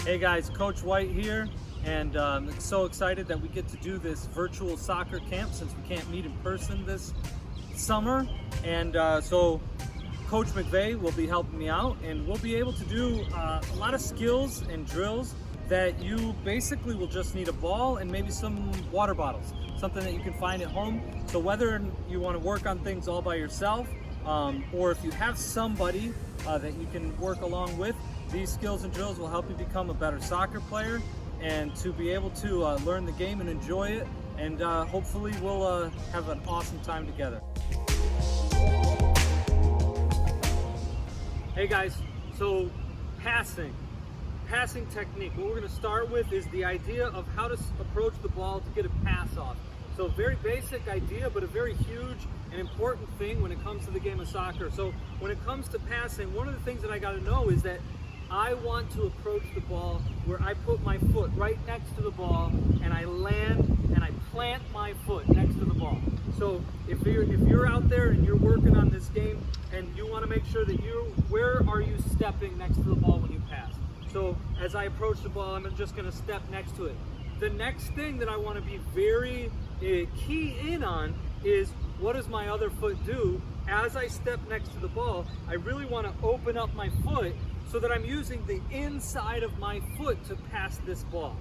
Hey guys, Coach White here, and so excited that we get to do this virtual soccer camp since we can't meet in person this summer. And so Coach McVeigh will be helping me out, and we'll be able to do a lot of skills and drills that you basically will just need a ball and maybe some water bottles, something that you can find at home. So whether you want to work on things all by yourself, or if you have somebody that you can work along with, these skills and drills will help you become a better soccer player and to be able to learn the game and enjoy it, and hopefully we'll have an awesome time together. Hey guys, so passing technique. What we're going to start with is the idea of how to approach the ball to get a pass off. So very basic idea, but a very huge and important thing when it comes to the game of soccer. So when it comes to passing, one of the things that I got to know is that I want to approach the ball where I put my foot right next to the ball and I land and I plant my foot next to the ball. So if you're out there and you're working on this game and you want to make sure that where are you stepping next to the ball when you pass? So as I approach the ball, I'm just going to step next to it. The next thing that I want to be very key in on is, what does my other foot do? As I step next to the ball, I really want to open up my foot so that I'm using the inside of my foot to pass this ball.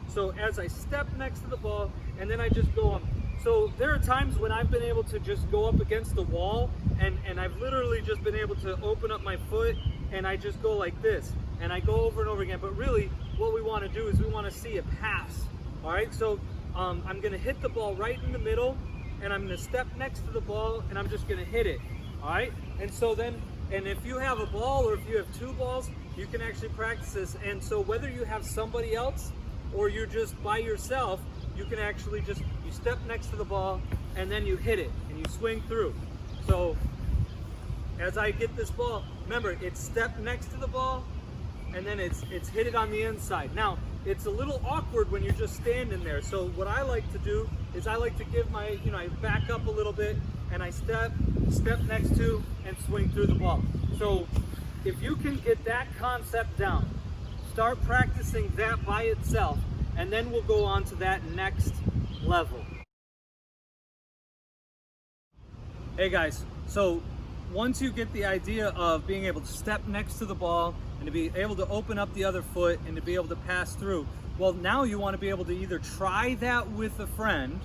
So as I step next to the ball, and then I just go up. So there are times when I've been able to just go up against the wall, and I've literally just been able to open up my foot, and I just go like this, and I go over and over again. But really, what we want to do is we want to see a pass. All right, so I'm going to hit the ball right in the middle, and I'm going to step next to the ball, and I'm just going to hit it. All right, and so then, and if you have a ball or if you have two balls, you can actually practice this. And so whether you have somebody else or you're just by yourself, you can actually just, you step next to the ball and then you hit it and you swing through. So as I get this ball, remember, it's step next to the ball and then it's hit it on the inside. Now, it's a little awkward when you're just standing there. So what I like to do is I like to give my, I back up a little bit and I step next to and swing through the ball. So if you can get that concept down, start practicing that by itself, and then we'll go on to that next level. Hey guys, so once you get the idea of being able to step next to the ball and to be able to open up the other foot and to be able to pass through, well, now you want to be able to either try that with a friend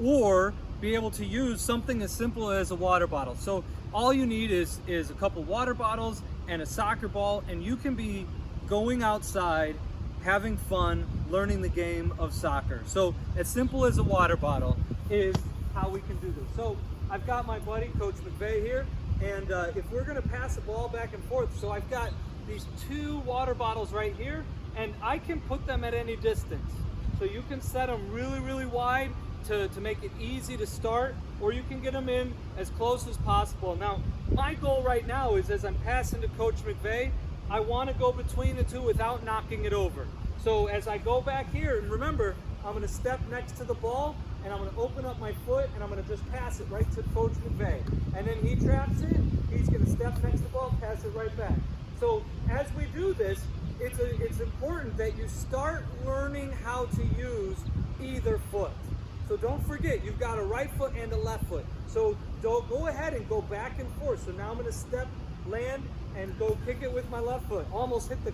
or be able to use something as simple as a water bottle. So all you need is a couple water bottles and a soccer ball, and you can be going outside, having fun, learning the game of soccer. So as simple as a water bottle is how we can do this. So I've got my buddy, Coach McVeigh here, and if we're gonna pass a ball back and forth, so I've got these two water bottles right here, and I can put them at any distance. So you can set them really, really wide to make it easy to start, or you can get them in as close as possible. Now, my goal right now is, as I'm passing to Coach McVeigh, I want to go between the two without knocking it over. So as I go back here, and remember, I'm going to step next to the ball, and I'm going to open up my foot, and I'm going to just pass it right to Coach McVeigh. And then he traps it, he's going to step next to the ball, pass it right back. So as we do this, it's important that you start learning how to use either foot. So don't forget, you've got a right foot and a left foot. So don't go ahead and go back and forth. So now I'm going to step, land, and go kick it with my left foot. Almost hit the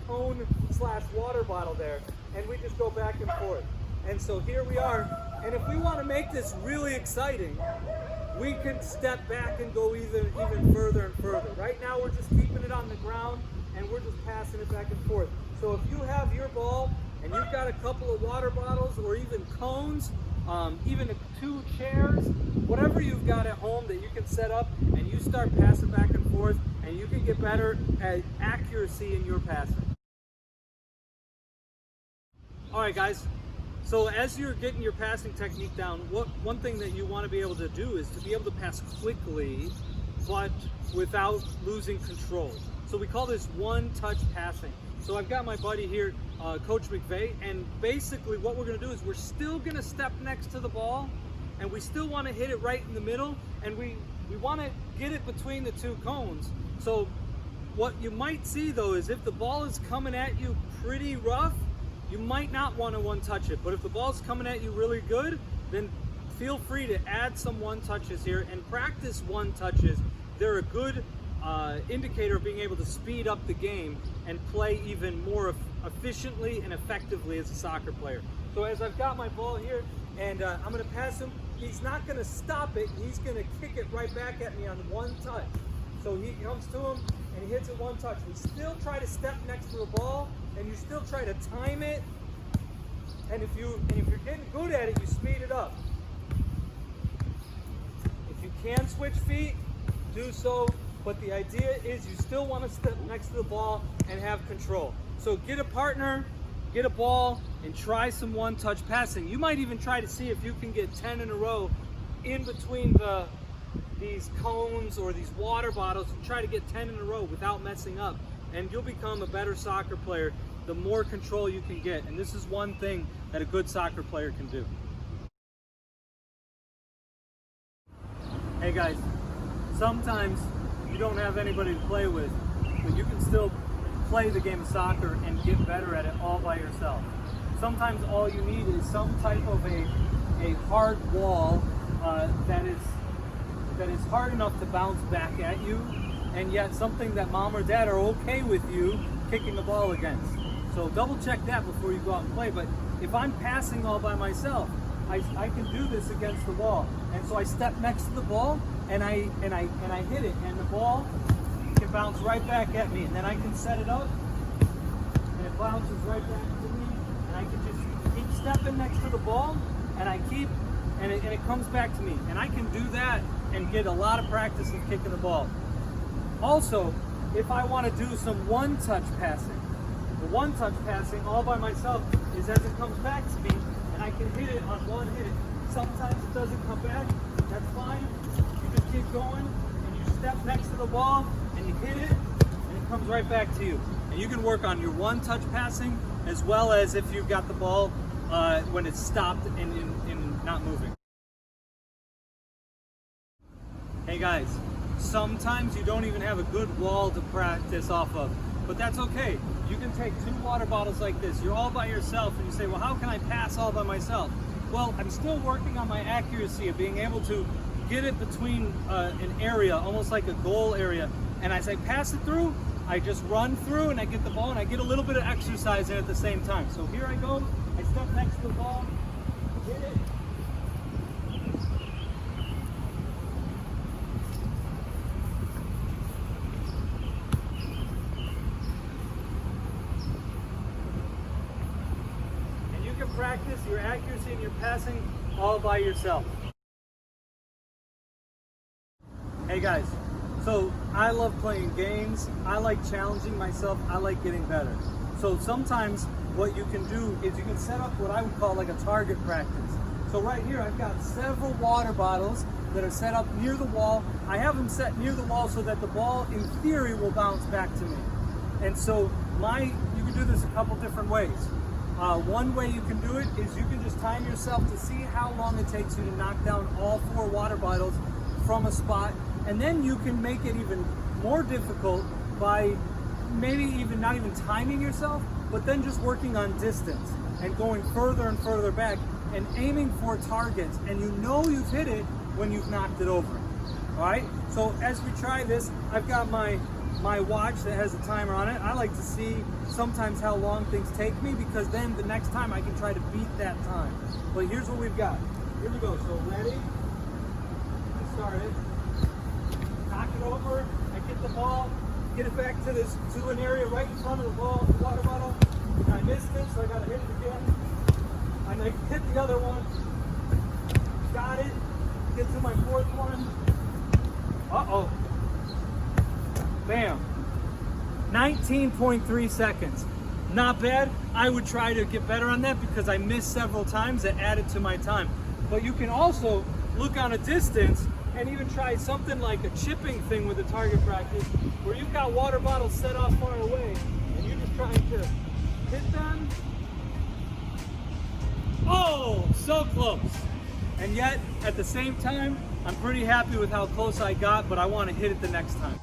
cone / water bottle there. And we just go back and forth. And so here we are. And if we want to make this really exciting, we can step back and go even further and further. Right now we're just keeping it on the ground and we're just passing it back and forth. So if you have your ball and you've got a couple of water bottles or even cones, even 2 chairs, whatever you've got at home that you can set up, and you start passing back and forth, and you can get better at accuracy in your passing. All right, guys. So as you're getting your passing technique down, one thing that you want to be able to do is to be able to pass quickly, but without losing control. So we call this one-touch passing. So I've got my buddy here, Coach McVeigh, and basically what we're going to do is we're still going to step next to the ball, and we still want to hit it right in the middle, and we want to get it between the 2 cones. So what you might see though is if the ball is coming at you pretty rough, you might not want to one touch it. But if the ball's coming at you really good, then feel free to add some one touches here and practice one touches. They're a good indicator of being able to speed up the game and play even more efficiently and effectively as a soccer player. So as I've got my ball here and I'm going to pass him, he's not going to stop it. He's going to kick it right back at me on one touch. So he comes to him and he hits it one touch. We still try to step next to the ball and you still try to time it. And if you're getting good at it, you speed it up. If you can switch feet, do so. But the idea is you still want to step next to the ball and have control. So get a partner, get a ball, and try some one-touch passing. You might even try to see if you can get 10 in a row in between these cones or these water bottles, and try to get 10 in a row without messing up. And you'll become a better soccer player the more control you can get. And this is one thing that a good soccer player can do. Hey guys, sometimes you don't have anybody to play with, but you can still play the game of soccer and get better at it all by yourself. Sometimes all you need is some type of a hard wall that is hard enough to bounce back at you, and yet something that mom or dad are okay with you kicking the ball against. So double check that before you go out and play. But if I'm passing all by myself, I can do this against the wall. And so I step next to the ball and I hit it, and the ball can bounce right back at me, and then I can set it up and it bounces right back to me, and I can just keep stepping next to the ball and it comes back to me, and I can do that and get a lot of practice in kicking the ball. Also, if I want to do some one-touch passing, the one-touch passing all by myself is as it comes back to me, and I can hit it on one hit. Sometimes it doesn't come back, that's fine. You just keep going, and you step next to the ball, and you hit it, and it comes right back to you. And you can work on your one-touch passing, as well as if you've got the ball when it's stopped and not moving. Hey guys, sometimes you don't even have a good wall to practice off of, but that's okay. You can take 2 water bottles like this. You're all by yourself, and you say, well, how can I pass all by myself? Well, I'm still working on my accuracy of being able to get it between an area, almost like a goal area. And as I pass it through, I just run through and I get the ball, and I get a little bit of exercise in at the same time. So here I go, I step next to the ball, hit it. And you can practice your accuracy and your passing all by yourself. Hey guys, so I love playing games, I like challenging myself, I like getting better. So sometimes what you can do is you can set up what I would call like a target practice. So right here I've got several water bottles that are set up near the wall. I have them set near the wall so that the ball in theory will bounce back to me. And so you can do this a couple different ways. One way you can do it is you can just time yourself to see how long it takes you to knock down all 4 water bottles from a spot. And then you can make it even more difficult by maybe even not even timing yourself, but then just working on distance and going further and further back and aiming for targets. And you know you've hit it when you've knocked it over. All right? So as we try this, I've got my watch that has a timer on it. I like to see sometimes how long things take me, because then the next time I can try to beat that time. But here's what we've got. Here we go. So ready? Start it. Knock it over, I get the ball, get it back to an area right in front of the ball, the water bottle, and I missed it, so I gotta hit it again. And I hit the other one, got it, get to my 4th one, uh-oh, bam, 19.3 seconds. Not bad. I would try to get better on that because I missed several times that added to my time. But you can also look on a distance and even try something like a chipping thing with a target practice, where you've got water bottles set off far away and you're just trying to hit them. Oh, so close. And yet, at the same time, I'm pretty happy with how close I got, but I want to hit it the next time.